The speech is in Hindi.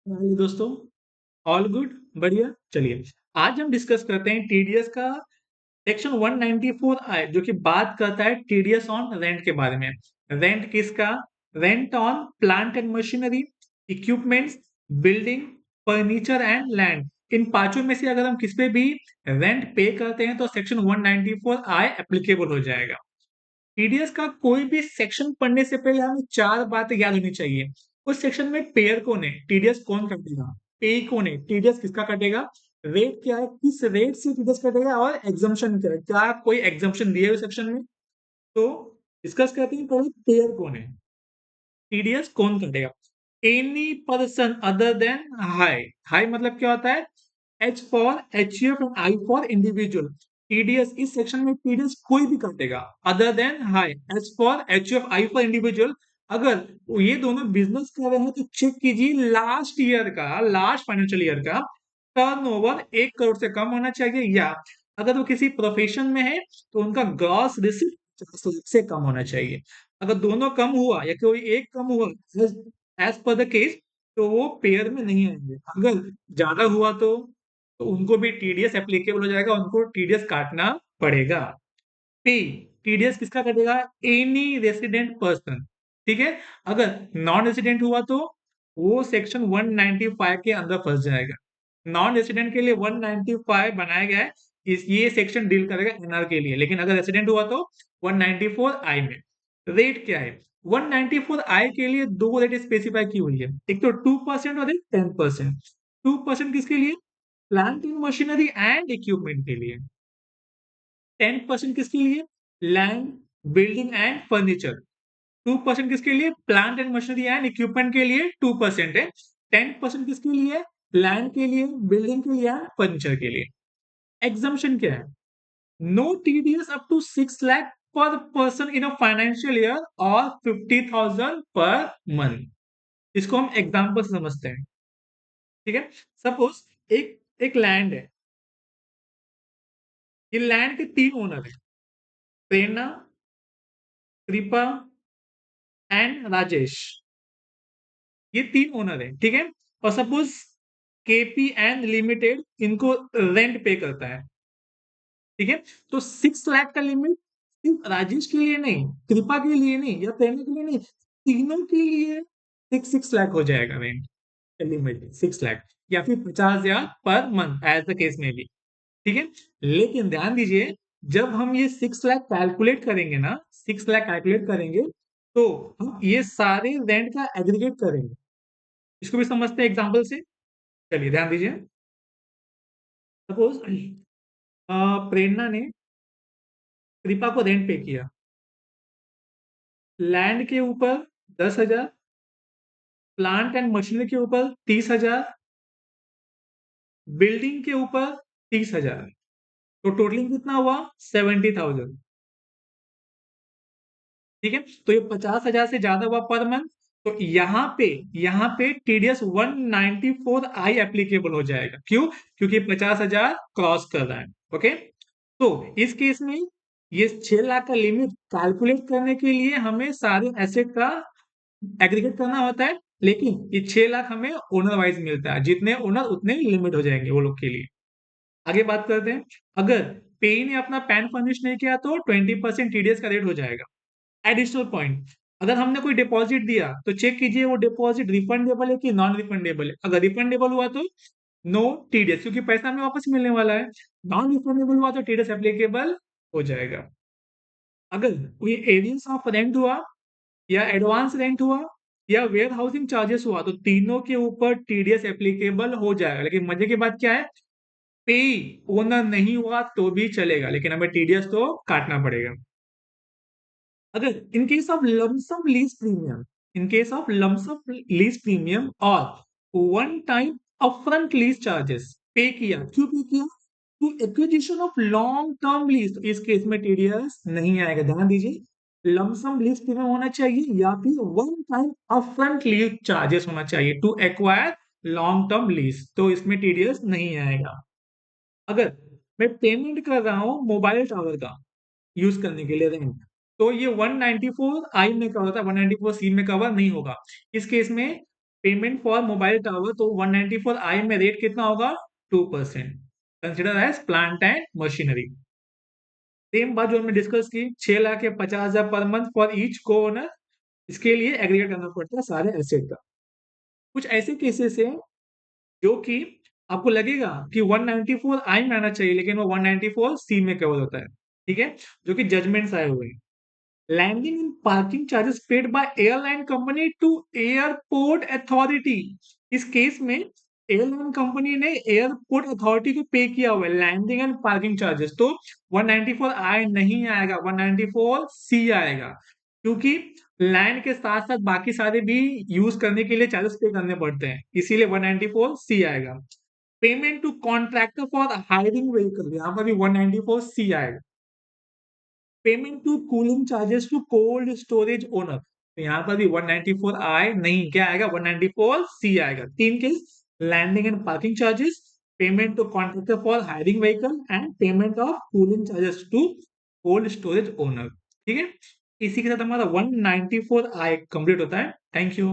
हाय दोस्तों, ऑल गुड, बढ़िया। चलिए, आज हम डिस्कस करते हैं टीडीएस का सेक्शन 194 आई, जो कि बात करता है टीडीएस ऑन रेंट के बारे में। रेंट किसका? Rent on plant and machinery, equipments, building, furniture and land. इन पांचों में से अगर हम किस पे भी रेंट पे करते हैं तो सेक्शन 194 आई एप्लीकेबल हो जाएगा। टीडीएस का कोई भी सेक्शन पढ़ने से पहले हमें चार बातें याद होनी चाहिए। उस सेक्शन में पेयर कौन है, टीडीएस कौन कटेगा, पे कौन है, टीडीएस किसका कटेगा, रेट क्या है, किस रेट से टीडीएस कटेगा, और एग्जम्पशन क्या है, क्या कोई एग्जम्पशन दिया है उस सेक्शन में। तो डिस्कस करते हैं पहले पेयर कौन है, टीडीएस कौन कटेगा। Any person other than high. High मतलब क्या होता है? H for HUF and I for individual. TDS इस सेक्शन में टीडीएस कोई भी कटेगा other than high, H for HUF, I for individual. अगर ये दोनों बिजनेस कर रहे हैं तो चेक कीजिए लास्ट ईयर का, लास्ट फाइनेंशियल ईयर का टर्नओवर 1 करोड़ से कम होना चाहिए, या अगर वो किसी प्रोफेशन में है तो उनका ग्रॉस रिसीट 50 लाख से कम होना चाहिए। अगर दोनों कम हुआ या कोई एक कम हुआ, एज पर द केस, तो वो पेयर में नहीं आएंगे। अगर ज्यादा हुआ तो उनको भी टीडीएस एप्लीकेबल हो जाएगा, उनको टीडीएस काटना पड़ेगा। पे, टीडीएस किसका कटेगा? Any resident person. ठीक है। अगर नॉन रेसिडेंट हुआ तो वो सेक्शन 195 के अंदर फंस जाएगा। नॉन रेसिडेंट के लिए 195 बनाया गया है, इस ये सेक्शन डील करेगा एनआर के लिए, लेकिन अगर रेसिडेंट हुआ तो 194 आई में। रेट क्या है? 194 आई के लिए दो रेट स्पेसिफाई की हुई है, एक तो 2% और एक 10%। 2% किसके लिए? Plant and machinery and equipment के लिए। 10% किसके लिए? Land, building and furniture. 2% किसके लिए? Plant and machinery and equipment के लिए 2% है। 10% किसके लिए? लैंड के लिए, बिल्डिंग के लिए एंड फर्नीचर के लिए। एग्जाम्पशन क्या है? No TDS up to 6 lakh per person in a financial year और 50,000 पर मंथ। इसको हम एग्जाम्पल से समझते हैं। ठीक है। सपोज एक एक लैंड है। ये लैंड के 3 ओनर है, प्रेरणा, कृपा एंड राजेश। ये 3 ओनर है, ठीक है। और सपोज केपी एंड लिमिटेड इनको रेंट पे करता है। ठीक है। तो 6 लाख का लिमिट सिर्फ राजेश के लिए नहीं, कृपा के लिए नहीं, या प्रेरणा के लिए नहीं, तीनों के लिए 6 लाख हो जाएगा रेंट लिमिट, 6 लाख, या फिर 50,000 per month as the case में भी। ठीक है। लेकिन ध्यान दीजिए, जब हम ये 6 लाख कैलकुलेट करेंगे ना, 6 लाख कैलकुलेट करेंगे तो हम ये सारे रेंट का एग्रीगेट करेंगे। इसको भी समझते हैं एग्जाम्पल से। चलिए ध्यान दीजिए। सपोज प्रेरणा ने कृपा को रेंट पे किया, लैंड के ऊपर 10,000, प्लांट एंड मशीनरी के ऊपर 30,000, बिल्डिंग के ऊपर 30,000। तो टोटलिंग कितना हुआ? 70,000। ठीक है। तो ये 50,000 से ज्यादा हुआ पर मंथ। तो यहाँ पे टीडीएस 194 आई एप्लीकेबल हो जाएगा। क्यों? क्योंकि 50,000 क्रॉस कर रहा है। ओके। तो इस केस में ये 6 लाख का लिमिट कैलकुलेट करने के लिए हमें सारे एसेट का एग्रीगेट करना होता है, लेकिन ये 6 लाख हमें ओनर वाइज मिलता है, जितने ओनर उतने लिमिट हो जाएंगे वो लोग के लिए। आगे बात करते हैं। अगर पेई ने अपना पैन फर्निश नहीं किया तो 20% टीडीएस का रेट हो जाएगा। एडिशनल पॉइंट, अगर हमने कोई डिपॉजिट दिया तो चेक कीजिए वो डिपॉजिट रिफंडेबल है कि नॉन रिफंडेबल है। अगर रिफंडेबल हुआ तो नो टीडीएस, क्योंकि पैसा हमें वापस मिलने वाला है। नॉन रिफंडेबल हुआ तो टीडीएस एप्लीकेबल हो जाएगा। अगर कोई एरियंस ऑफ रेंट हुआ, या एडवांस रेंट हुआ, या वेयर हाउसिंग चार्जेस हुआ, तो तीनों के ऊपर टीडीएस एप्लीकेबल हो जाएगा। लेकिन मजे की बात क्या है? पे ओनर नहीं हुआ तो भी चलेगा, लेकिन हमें टीडीएस तो काटना पड़ेगा। अगर in case of lump sum lease premium, in case of lump sum lease premium और one time upfront lease charges pay किया, क्यों पे किया? To acquisition of long term lease, तो इस केस में टीडीएस नहीं आएगा। ध्यान दीजिए, लमसम लीज प्रीमियम होना चाहिए या फिर one time upfront lease charges होना चाहिए to acquire long term lease, तो इसमें टीडीएस नहीं आएगा। अगर मैं पेमेंट कर रहा हूं मोबाइल टावर का यूज करने के लिए रेंट, तो ये 194 आई में कवर होता है, 194 सी में कवर नहीं होगा। इस केस में पेमेंट फॉर मोबाइल टावर, तो 194I में रेट कितना होगा? 2%। Consider as plant and machinery. Same बात जो हमने डिस्कस की, 6,50,000 per month for each co owner, इसके लिए एग्रीगेट करना पड़ता है सारे एसेट का। कुछ ऐसे केसेस हैं जो कि आपको लगेगा कि 194I में आना चाहिए, लेकिन वो 194C में कवर होता है, ठीक है, जो कि जजमेंट्स आए हुए हैं। Landing and parking charges paid by airline company to airport authority. इस केस में एयरलाइन कंपनी ने एयरपोर्ट अथॉरिटी को पे किया हुआ है लैंडिंग एंड पार्किंग चार्जेस, तो 194I नहीं आएगा, 194C आएगा, क्योंकि लैंड के साथ साथ बाकी सारे भी यूज करने के लिए चार्जेस पे करने पड़ते हैं, इसीलिए 194C आएगा। Payment to contractor for hiring vehicle, यहाँ पर भी 194C आएगा। Payment to cooling charges to cold storage owner, तो यहाँ पर भी 194I नहीं, क्या आएगा? 194C आएगा। तीन case, landing and parking charges, payment to contractor for hiring vehicle and payment of cooling charges to cold storage owner. ठीक है, इसी के साथ हमारा 194I कंप्लीट होता है। Thank you.